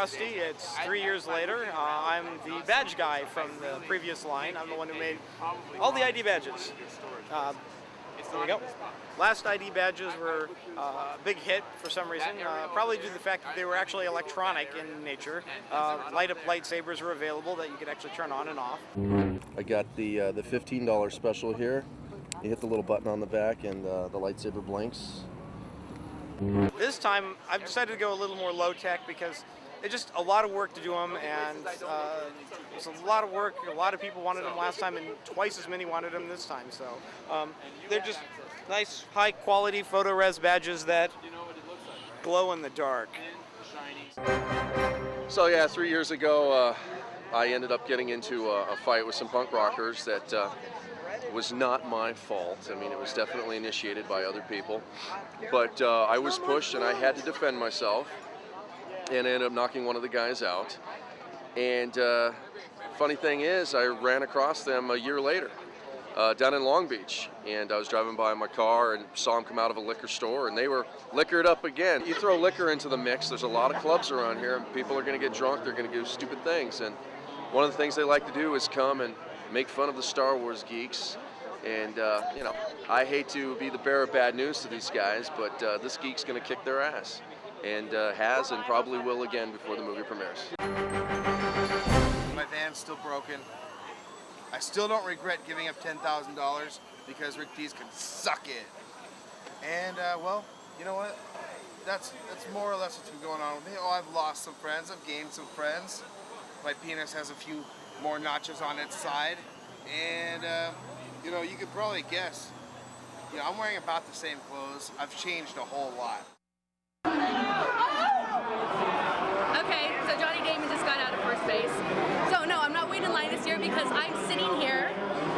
Rusty. It's 3 years later. I'm the badge guy from the previous line. I'm the one who made all the ID badges. There we go. Last ID badges were a big hit for some reason, probably due to the fact that they were actually electronic in nature. Light-up lightsabers were available that you could actually turn on and off. I got the $15 special here. You hit the little button on the back and the lightsaber blinks. This time, I've decided to go a little more low-tech because it's just a lot of work to do them, and it's a lot of work. A lot of people wanted them last time, and twice as many wanted them this time. So they're just nice, high-quality photo-res badges that glow in the dark. So yeah, 3 years ago, I ended up getting into a fight with some punk rockers that was not my fault. I mean, it was definitely initiated by other people. But I was pushed, and I had to defend myself. And I ended up knocking one of the guys out. And funny thing is, I ran across them a year later down in Long Beach. And I was driving by in my car and saw them come out of a liquor store, and they were liquored up again. You throw liquor into the mix, there's a lot of clubs around here, and people are going to get drunk, they're going to do stupid things. And one of the things they like to do is come and make fun of the Star Wars geeks. And, you know, I hate to be the bearer of bad news to these guys, but this geek's going to kick their ass. And has and probably will again before the movie premieres. My van's still broken. I still don't regret giving up $10,000 because Rick Dees can suck it. And well, you know what? That's more or less what's been going on with me. Oh, I've lost some friends. I've gained some friends. My penis has a few more notches on its side, and you know, you could probably guess. You know, I'm wearing about the same clothes. I've changed a whole lot. Okay, so Johnny Damon just got out of first base. So no, I'm not waiting in line this year because I'm sitting here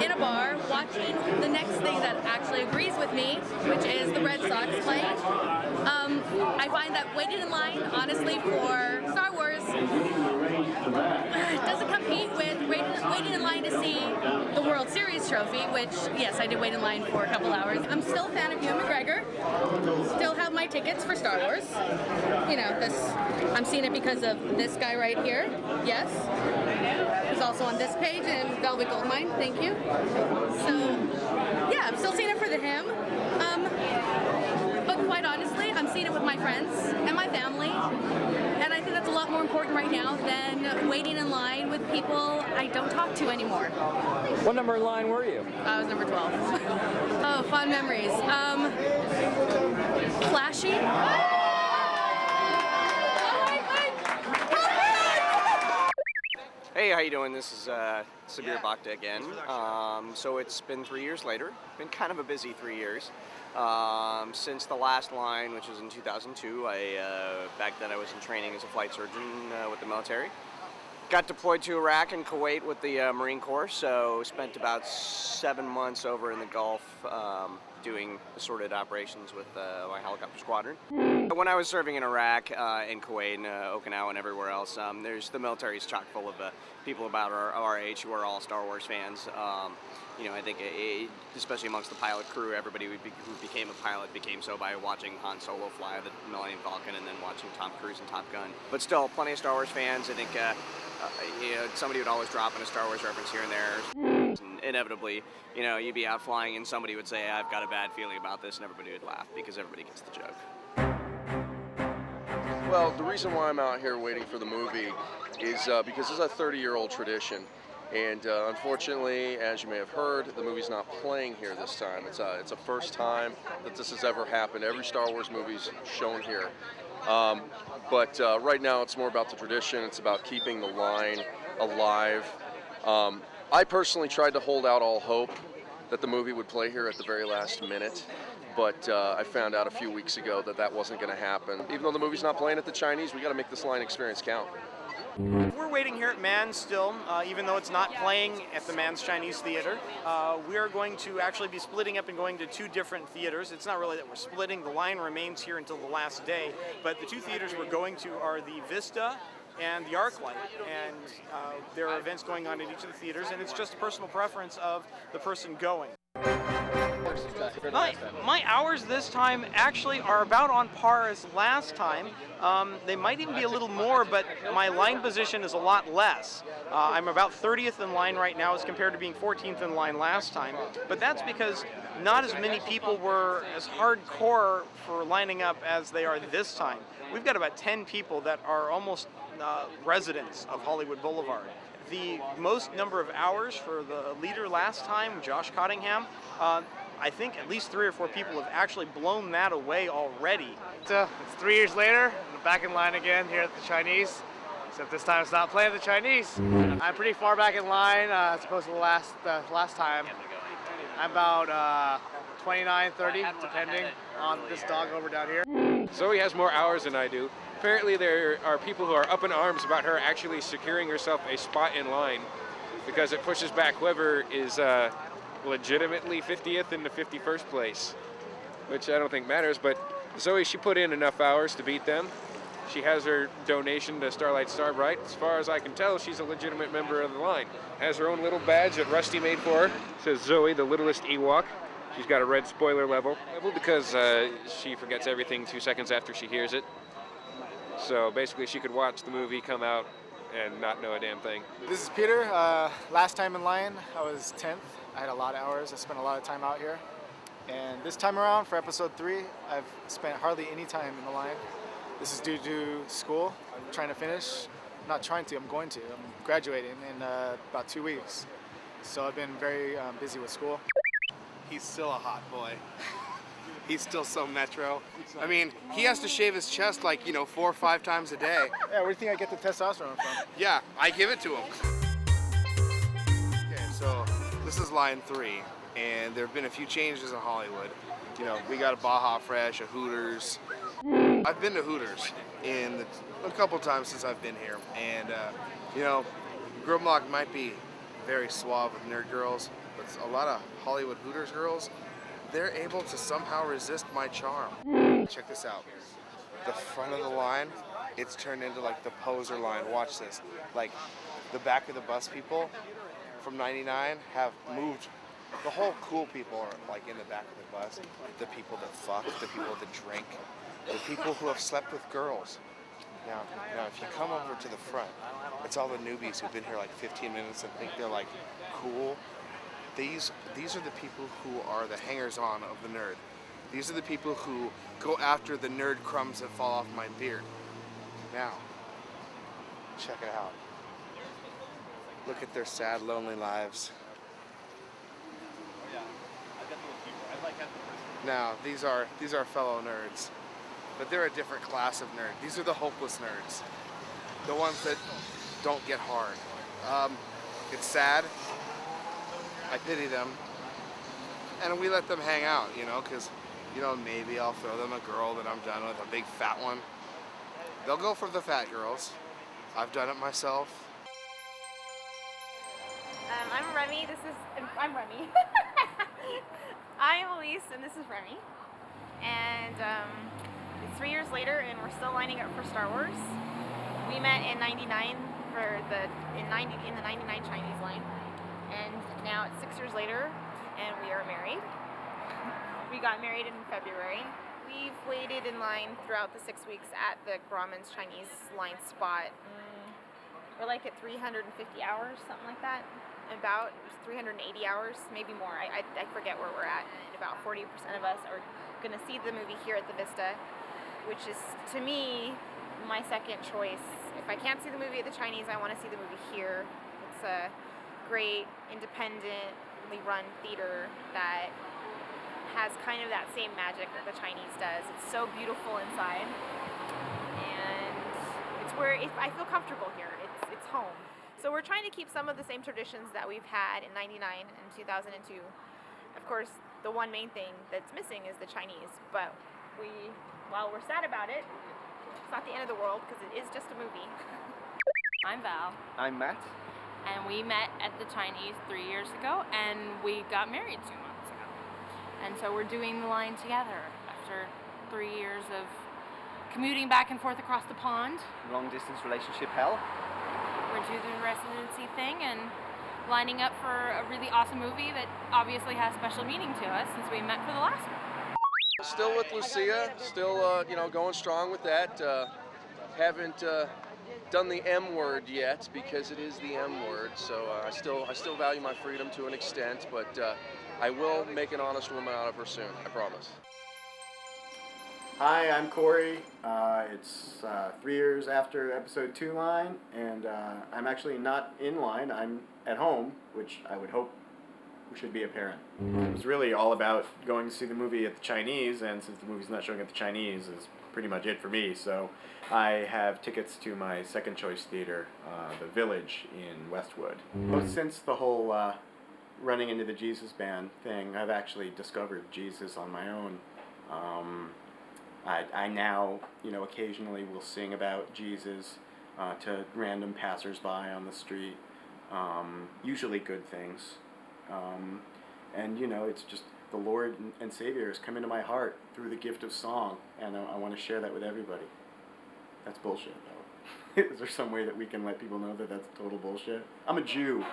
in a bar watching the next thing that actually agrees with me, which is the Red Sox playing. I find that waiting in line, honestly, for Star Wars doesn't compete with waiting in line to see the World Series trophy, which, yes, I did wait in line for a couple hours. I'm still a fan of Ewan McGregor. Still have my tickets for Star Wars. You know, I'm seeing it because of this guy right here. Yes. Who's also on this page, and Velvet Goldmine. Thank you. So, yeah, I'm still seeing it for him. But quite honestly, I'm seeing it with my friends and my family, and I think that's a lot more important right now than waiting in line with people I don't talk to anymore. What number in line were you? I was number 12. Oh, fond memories. Flashy. Hey, how you doing? This is Sabir Bhakta again. So it's been 3 years later. Been kind of a busy 3 years. Since the last line, which was in 2002, back then I was in training as a flight surgeon with the military. Got deployed to Iraq and Kuwait with the Marine Corps, so spent about 7 months over in the Gulf doing assorted operations with my helicopter squadron. When I was serving in Iraq, in Kuwait, and Okinawa, and everywhere else, the military is chock full of people about our age who are all Star Wars fans. You know, I think especially amongst the pilot crew, everybody who became a pilot became so by watching Han Solo fly the Millennium Falcon and then watching Tom Cruise and Top Gun. But still, plenty of Star Wars fans. I think you know, somebody would always drop in a Star Wars reference here and there. And inevitably, you know, you'd be out flying and somebody would say, "I've got a bad feeling about this," and everybody would laugh because everybody gets the joke. Well, the reason why I'm out here waiting for the movie is because it's a 30-year-old tradition. And unfortunately, as you may have heard, the movie's not playing here this time. It's a first time that this has ever happened. Every Star Wars movie's shown here. But right now it's more about the tradition. It's about keeping the line alive. I personally tried to hold out all hope that the movie would play here at the very last minute. But I found out a few weeks ago that that wasn't going to happen. Even though the movie's not playing at the Chinese, we got to make this line experience count. We're waiting here at Mann's still, even though it's not playing at the Mann's Chinese Theater. We are going to actually be splitting up and going to 2 different theaters. It's not really that we're splitting. The line remains here until the last day. But the 2 theaters we're going to are the Vista and the ArcLight. And there are events going on at each of the theaters, and it's just a personal preference of the person going. hours this time compared to last time? My hours this time actually are about on par as last time. They might even be a little more, but my line position is a lot less. I'm about 30th in line right now as compared to being 14th in line last time. But that's because not as many people were as hardcore for lining up as they are this time. We've got about 10 people that are almost residents of Hollywood Boulevard. The most number of hours for the leader last time, Josh Cottingham, I think at least 3 or 4 people have actually blown that away already. It's 3 years later, I'm back in line again here at the Chinese, except this time it's not playing the Chinese. I'm pretty far back in line as opposed to the last time. I'm about 29, 30, depending on this dog over down here. Zoe has more hours than I do. Apparently there are people who are up in arms about her actually securing herself a spot in line because it pushes back whoever is legitimately 50th into 51st place, which I don't think matters, but Zoe, she put in enough hours to beat them. She has her donation to Starlight Starbright. As far as I can tell, she's a legitimate member of the line. Has her own little badge that Rusty made for her. It says Zoe, the littlest Ewok. She's got a red spoiler level because she forgets everything 2 seconds after she hears it. So basically she could watch the movie come out and not know a damn thing. This is Peter. Last time in line, I was 10th. I had a lot of hours. I spent a lot of time out here. And this time around, for episode 3, I've spent hardly any time in the line. This is due to school. I'm trying to finish. I'm not trying to, I'm going to. I'm graduating in about 2 weeks. So I've been very busy with school. He's still a hot boy. He's still so metro. I mean, he has to shave his chest like, 4 or 5 times a day. Yeah, where do you think I get the testosterone from? Yeah, I give it to him. Okay, so this is line 3, and there have been a few changes in Hollywood. We got a Baja Fresh, a Hooters. I've been to Hooters a couple times since I've been here, and Grimlock might be very suave with nerd girls, but a lot of Hollywood Hooters girls, they're able to somehow resist my charm. Check this out. The front of the line, it's turned into like the poser line. Watch this. Like the back of the bus people from 99 have moved. The whole cool people are like in the back of the bus. The people that fuck, the people that drink, the people who have slept with girls. Now, if you come over to the front, it's all the newbies who've been here like 15 minutes and think they're like cool. These are the people who are the hangers-on of the nerd. These are the people who go after the nerd crumbs that fall off my beard. Now, check it out. Look at their sad, lonely lives. Now, these are fellow nerds, but they're a different class of nerd. These are the hopeless nerds, the ones that don't get hard. It's sad. I pity them, and we let them hang out, because, maybe I'll throw them a girl that I'm done with, a big fat one. They'll go for the fat girls. I've done it myself. I'm Remy. I'm Remy. I'm Elise, and this is Remy. And it's 3 years later, and we're still lining up for Star Wars. We met in '99 in the '99 Chinese line. And now it's 6 years later, and we are married. We got married in February. We've waited in line throughout the 6 weeks at the Grauman's Chinese line spot. We're like at 350 hours, something like that. About 380 hours, maybe more. I forget where we're at. And about 40% of us are going to see the movie here at the Vista, which is, to me, my second choice. If I can't see the movie at the Chinese, I want to see the movie here. It's a great, independently run theater that has kind of that same magic that the Chinese does. It's so beautiful inside, and it's where I feel comfortable here. It's home. So we're trying to keep some of the same traditions that we've had in '99 and 2002. Of course, the one main thing that's missing is the Chinese, but while we're sad about it, it's not the end of the world because it is just a movie. I'm Val. I'm Matt. And we met at the Chinese 3 years ago, and we got married 2 months ago. And so we're doing the line together after 3 years of commuting back and forth across the pond. Long distance relationship hell. We're doing the residency thing, and lining up for a really awesome movie that obviously has special meaning to us since we met for the last one. Still with Lucia, still going strong with that. Haven't done the M word yet because it is the M word. So I still value my freedom to an extent, but I will make an honest woman out of her soon. I promise. Hi, I'm Corey. It's 3 years after episode 2 line, and I'm actually not in line. I'm at home, which I would hope should be apparent. It was really all about going to see the movie at the Chinese, and since the movie's not showing at the Chinese, is pretty much it for me. So I have tickets to my second choice theater, the Village in Westwood. But since the whole running into the Jesus band thing, I've actually discovered Jesus on my own. I now, occasionally will sing about Jesus to random passersby on the street, usually good things. And it's just the Lord and Savior has come into my heart through the gift of song, and I want to share that with everybody. That's bullshit, though. Is there some way that we can let people know that that's total bullshit? I'm a Jew.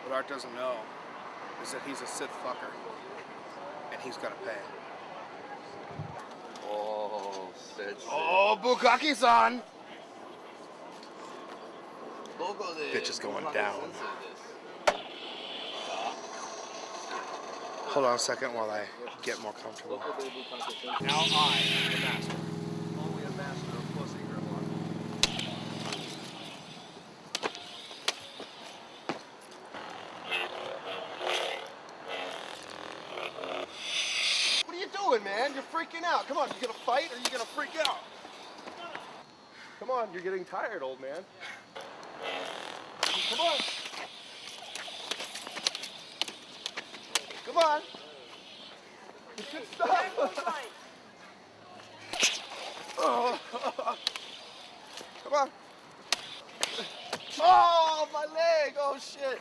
What Art doesn't know is that he's a Sith fucker, and he's got to pay. Oh, Sith. Oh, Bukaki-san! Bitch is going down. Hold on a second while I get more comfortable. Now I am the master. Only a master of pussy, Grimlock. What are you doing, man? You're freaking out. Come on, you gonna fight or you gonna freak out? Come on, you're getting tired, old man. Come on. Come on. Good stuff. Oh. Come on. Oh, my leg. Oh, shit.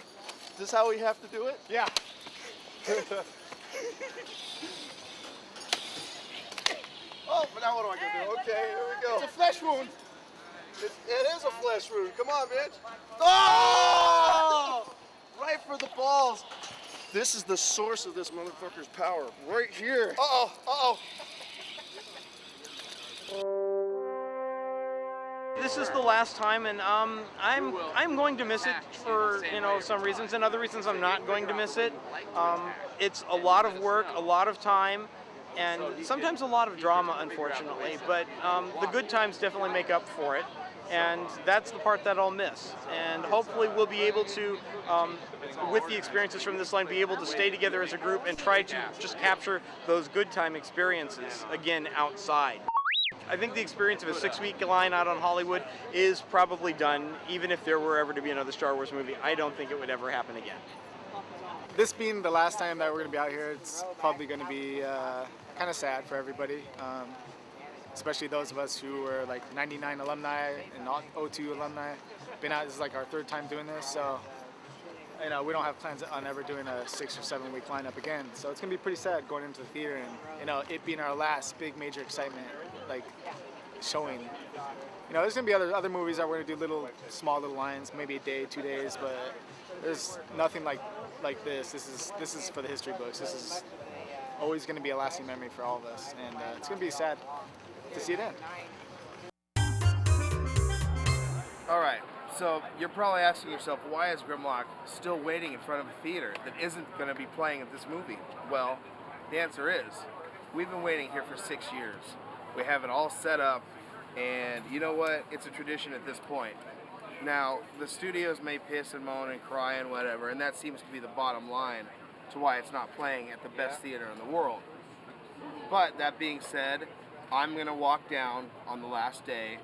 Is this how we have to do it? Yeah. Oh, but now what do I gotta do? Okay, here we go. It's a flesh wound. It is a flesh wound. Come on, bitch. Oh! Right for the balls. This is the source of this motherfucker's power. Right here. Uh-oh, uh-oh. This is the last time, and I'm going to miss it for some reasons, and other reasons I'm not going to miss it. It's a lot of work, a lot of time, and sometimes a lot of drama, unfortunately. But the good times definitely make up for it, and that's the part that I'll miss. And hopefully we'll be able to, with the experiences from this line, be able to stay together as a group and try to just capture those good time experiences again outside. I think the experience of a 6-week line out on Hollywood is probably done. Even if there were ever to be another Star Wars movie, I don't think it would ever happen again. This being the last time that we're going to be out here, it's probably going to be kind of sad for everybody, especially those of us who were like 99 alumni and 02 alumni. Been out, this is like our 3rd time doing this, so we don't have plans on ever doing a 6 or 7 week lineup again. So it's going to be pretty sad going into the theater and it being our last big major excitement, like showing. There's going to be other movies that we're going to do small little lines, maybe a day, 2 days, but there's nothing like this. This is for the history books. This is always going to be a lasting memory for all of us, and it's going to be sad to see it end. All right, so you're probably asking yourself, why is Grimlock still waiting in front of a theater that isn't going to be playing at this movie? Well, the answer is, we've been waiting here for 6 years. We have it all set up, and you know what? It's a tradition at this point. Now, the studios may piss and moan and cry and whatever, and that seems to be the bottom line to why it's not playing at the best theater in the world. But that being said, I'm going to walk down on the last day,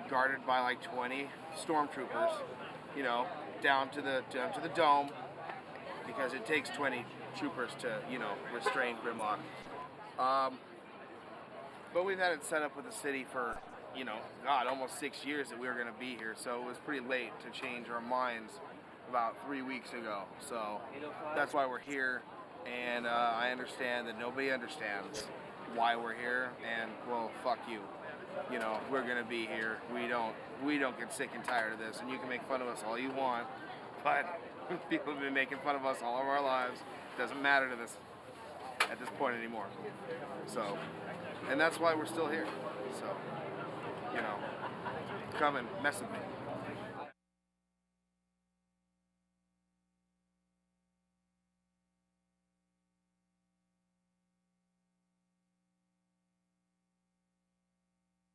guarded by like 20 stormtroopers, down to the dome, because it takes 20 troopers to, restrain Grimlock. But we've had it set up with the city for, almost 6 years that we were going to be here, so it was pretty late to change our minds about 3 weeks ago. So that's why we're here, and I understand that nobody understands why we're here, and well, fuck you. you know, we're gonna be here. We don't get sick and tired of this. And you can make fun of us all you want, but people have been making fun of us all of our lives. It doesn't matter to this at this point anymore. So, and that's why we're still here. So, you know, come and mess with me.